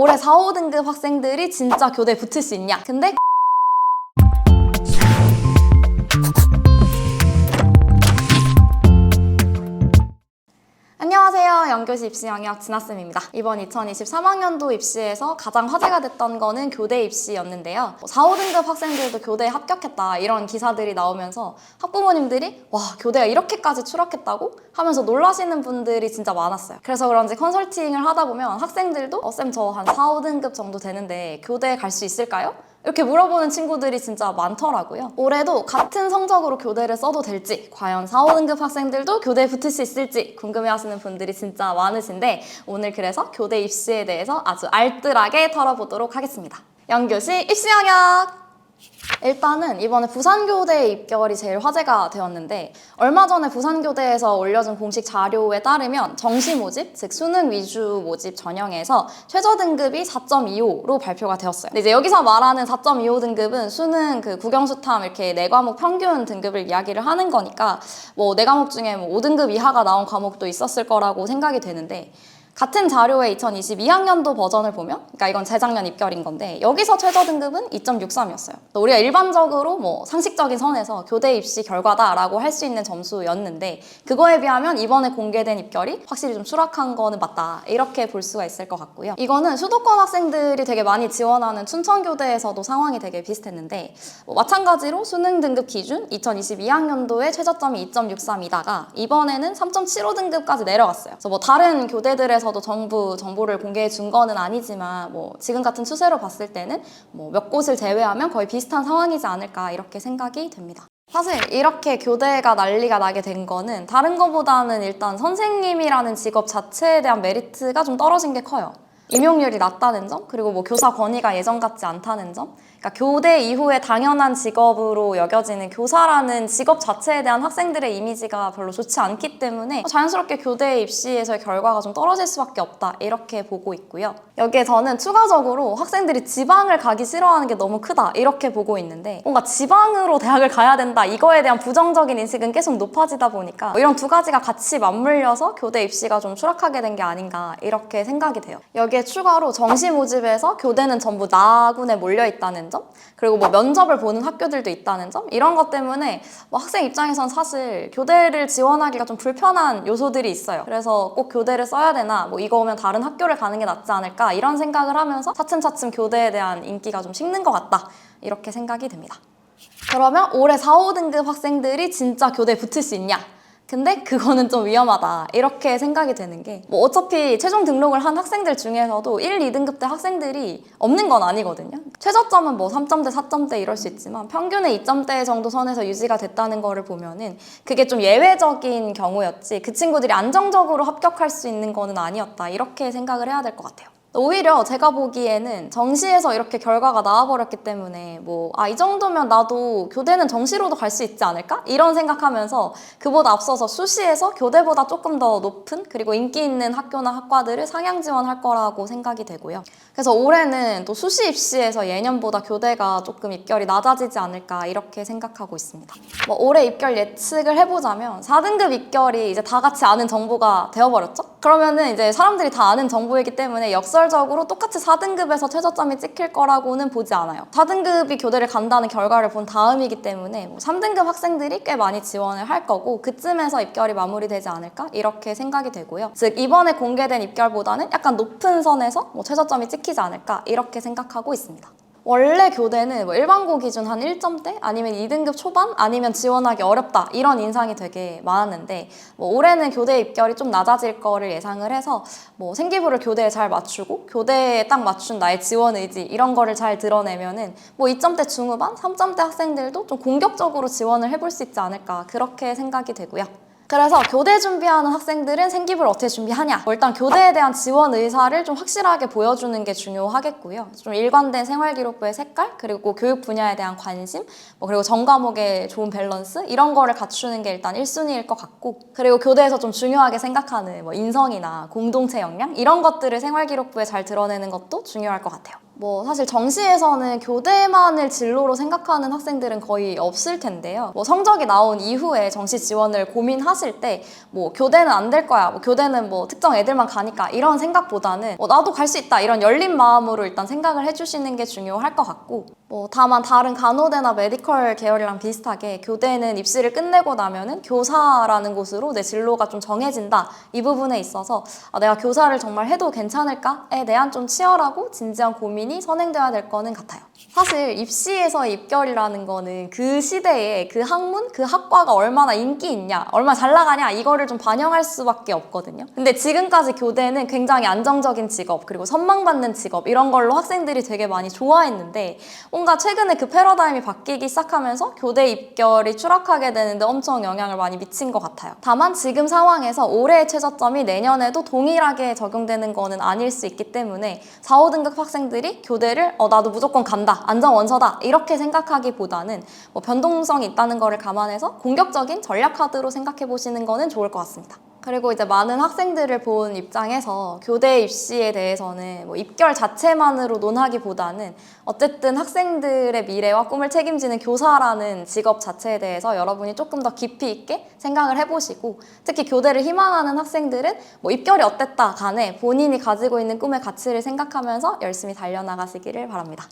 올해 4, 5등급 학생들이 진짜 교대에 붙을 수 있냐? 근데 안녕하세요. 연교시 입시 영역 진아쌤입니다. 이번 2023학년도 입시에서 가장 화제가 됐던 거는 교대 입시였는데요. 4, 5등급 학생들도 교대에 합격했다 이런 기사들이 나오면서 학부모님들이 와, 교대가 이렇게까지 추락했다고? 하면서 놀라시는 분들이 진짜 많았어요. 그래서 그런지 컨설팅을 하다 보면 학생들도 쌤 저 한 4, 5등급 정도 되는데 교대에 갈 수 있을까요? 이렇게 물어보는 친구들이 진짜 많더라고요. 올해도 같은 성적으로 교대를 써도 될지, 과연 4, 5등급 학생들도 교대에 붙을 수 있을지 궁금해하시는 분들이 진짜 많으신데 오늘 그래서 교대 입시에 대해서 아주 알뜰하게 털어보도록 하겠습니다. 연교시 입시 영역! 일단은 이번에 부산교대 입결이 제일 화제가 되었는데 얼마 전에 부산교대에서 올려준 공식 자료에 따르면 정시 모집, 즉 수능 위주 모집 전형에서 최저 등급이 4.25로 발표가 되었어요. 근데 이제 여기서 말하는 4.25 등급은 수능 그 국영수탐 이렇게 4과목 평균 등급을 이야기를 하는 거니까 뭐 4과목 중에 뭐 5등급 이하가 나온 과목도 있었을 거라고 생각이 되는데 같은 자료의 2022학년도 버전을 보면, 그러니까 이건 재작년 입결인 건데 여기서 최저 등급은 2.63이었어요. 우리가 일반적으로 뭐 상식적인 선에서 교대 입시 결과다라고 할 수 있는 점수였는데 그거에 비하면 이번에 공개된 입결이 확실히 좀 추락한 거는 맞다 이렇게 볼 수가 있을 것 같고요. 이거는 수도권 학생들이 되게 많이 지원하는 춘천교대에서도 상황이 되게 비슷했는데 마찬가지로 수능 등급 기준 2022학년도에 최저점이 2.63이다가 이번에는 3.75 등급까지 내려갔어요. 그래서 뭐 다른 교대들에서 정부 정보를 공개해 준 거는 아니지만 뭐 지금 같은 추세로 봤을 때는 뭐 몇 곳을 제외하면 거의 비슷한 상황이지 않을까 이렇게 생각이 됩니다. 사실 이렇게 교대가 난리가 나게 된 거는 다른 거보다는 일단 선생님이라는 직업 자체에 대한 메리트가 좀 떨어진 게 커요. 임용률이 낮다는 점, 그리고 뭐 교사 권위가 예전 같지 않다는 점, 그러니까 교대 이후에 당연한 직업으로 여겨지는 교사라는 직업 자체에 대한 학생들의 이미지가 별로 좋지 않기 때문에 자연스럽게 교대 입시에서의 결과가 좀 떨어질 수밖에 없다 이렇게 보고 있고요. 여기에 저는 추가적으로 학생들이 지방을 가기 싫어하는 게 너무 크다 이렇게 보고 있는데 뭔가 지방으로 대학을 가야 된다 이거에 대한 부정적인 인식은 계속 높아지다 보니까 이런 두 가지가 같이 맞물려서 교대 입시가 좀 추락하게 된 게 아닌가 이렇게 생각이 돼요. 여기에 추가로 정시 모집에서 교대는 전부 나군에 몰려 있다는 점, 그리고 뭐 면접을 보는 학교들도 있다는 점, 이런 것 때문에 뭐 학생 입장에선 사실 교대를 지원하기가 좀 불편한 요소들이 있어요. 그래서 꼭 교대를 써야 되나, 뭐 이거 오면 다른 학교를 가는 게 낫지 않을까 이런 생각을 하면서 차츰차츰 교대에 대한 인기가 좀 식는 것 같다 이렇게 생각이 됩니다. 그러면 올해 4, 5등급 학생들이 진짜 교대에 붙을 수 있냐? 근데 그거는 좀 위험하다 이렇게 생각이 되는 게 뭐 어차피 최종 등록을 한 학생들 중에서도 1, 2등급 대 학생들이 없는 건 아니거든요. 최저점은 뭐 3점대, 4점대 이럴 수 있지만 평균의 2점대 정도 선에서 유지가 됐다는 거를 보면은 그게 좀 예외적인 경우였지 그 친구들이 안정적으로 합격할 수 있는 거는 아니었다 이렇게 생각을 해야 될 것 같아요. 오히려 제가 보기에는 정시에서 이렇게 결과가 나와버렸기 때문에 이 정도면 나도 교대는 정시로도 갈 수 있지 않을까? 이런 생각하면서 그보다 앞서서 수시에서 교대보다 조금 더 높은 그리고 인기 있는 학교나 학과들을 상향 지원할 거라고 생각이 되고요. 그래서 올해는 또 수시 입시에서 예년보다 교대가 조금 입결이 낮아지지 않을까 이렇게 생각하고 있습니다. 올해 입결 예측을 해보자면 4등급 입결이 이제 다 같이 아는 정보가 되어버렸죠? 그러면은 이제 사람들이 다 아는 정보이기 때문에 역설적으로 똑같이 4등급에서 최저점이 찍힐 거라고는 보지 않아요. 4등급이 교대를 간다는 결과를 본 다음이기 때문에 3등급 학생들이 꽤 많이 지원을 할 거고 그쯤에서 입결이 마무리되지 않을까 이렇게 생각이 되고요. 즉 이번에 공개된 입결보다는 약간 높은 선에서 최저점이 찍히지 않을까 이렇게 생각하고 있습니다. 원래 교대는 일반고 기준 한 1점대 아니면 2등급 초반 아니면 지원하기 어렵다 이런 인상이 되게 많았는데 올해는 교대 입결이 좀 낮아질 거를 예상을 해서 생기부를 교대에 잘 맞추고 교대에 딱 맞춘 나의 지원 의지 이런 거를 잘 드러내면은 2점대 중후반, 3점대 학생들도 좀 공격적으로 지원을 해볼 수 있지 않을까 그렇게 생각이 되고요. 그래서 교대 준비하는 학생들은 생기부를 어떻게 준비하냐? 일단 교대에 대한 지원 의사를 좀 확실하게 보여주는 게 중요하겠고요. 좀 일관된 생활기록부의 색깔, 그리고 교육 분야에 대한 관심, 그리고 전 과목의 좋은 밸런스 이런 거를 갖추는 게 일단 1순위일 것 같고 그리고 교대에서 좀 중요하게 생각하는 인성이나 공동체 역량 이런 것들을 생활기록부에 잘 드러내는 것도 중요할 것 같아요. 뭐 사실 정시에서는 교대만을 진로로 생각하는 학생들은 거의 없을 텐데요. 뭐 성적이 나온 이후에 정시 지원을 고민하실 때 뭐 교대는 안 될 거야, 뭐 교대는 뭐 특정 애들만 가니까 이런 생각보다는 나도 갈 수 있다 이런 열린 마음으로 일단 생각을 해주시는 게 중요할 것 같고, 뭐 다만 다른 간호대나 메디컬 계열이랑 비슷하게 교대는 입시를 끝내고 나면은 교사라는 곳으로 내 진로가 좀 정해진다, 이 부분에 있어서 내가 교사를 정말 해도 괜찮을까에 대한 좀 치열하고 진지한 고민이 선행돼야 될 거는 같아요. 사실 입시에서의 입결이라는 거는 그 시대에 그 학문, 그 학과가 얼마나 인기 있냐, 얼마나 잘 나가냐, 이거를 좀 반영할 수밖에 없거든요. 근데 지금까지 교대는 굉장히 안정적인 직업, 그리고 선망받는 직업, 이런 걸로 학생들이 되게 많이 좋아했는데, 뭔가 최근에 그 패러다임이 바뀌기 시작하면서 교대 입결이 추락하게 되는데 엄청 영향을 많이 미친 것 같아요. 다만 지금 상황에서 올해의 최저점이 내년에도 동일하게 적용되는 거는 아닐 수 있기 때문에 4, 5등급 학생들이 교대를 나도 무조건 간다, 안정 원서다, 이렇게 생각하기보다는 뭐 변동성이 있다는 거를 감안해서 공격적인 전략 카드로 생각해 보시는 거는 좋을 것 같습니다. 그리고 이제 많은 학생들을 본 입장에서 교대 입시에 대해서는 뭐 입결 자체만으로 논하기보다는 어쨌든 학생들의 미래와 꿈을 책임지는 교사라는 직업 자체에 대해서 여러분이 조금 더 깊이 있게 생각을 해보시고, 특히 교대를 희망하는 학생들은 뭐 입결이 어땠다 간에 본인이 가지고 있는 꿈의 가치를 생각하면서 열심히 달려나가시기를 바랍니다.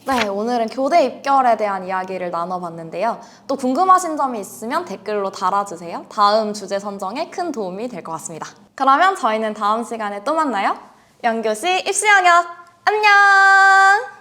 네, 오늘은 교대 입결에 대한 이야기를 나눠봤는데요. 또 궁금하신 점이 있으면 댓글로 달아주세요. 다음 주제 선정에 큰 도움이 될 것 같습니다. 그러면 저희는 다음 시간에 또 만나요. 연교시 입시영역, 안녕!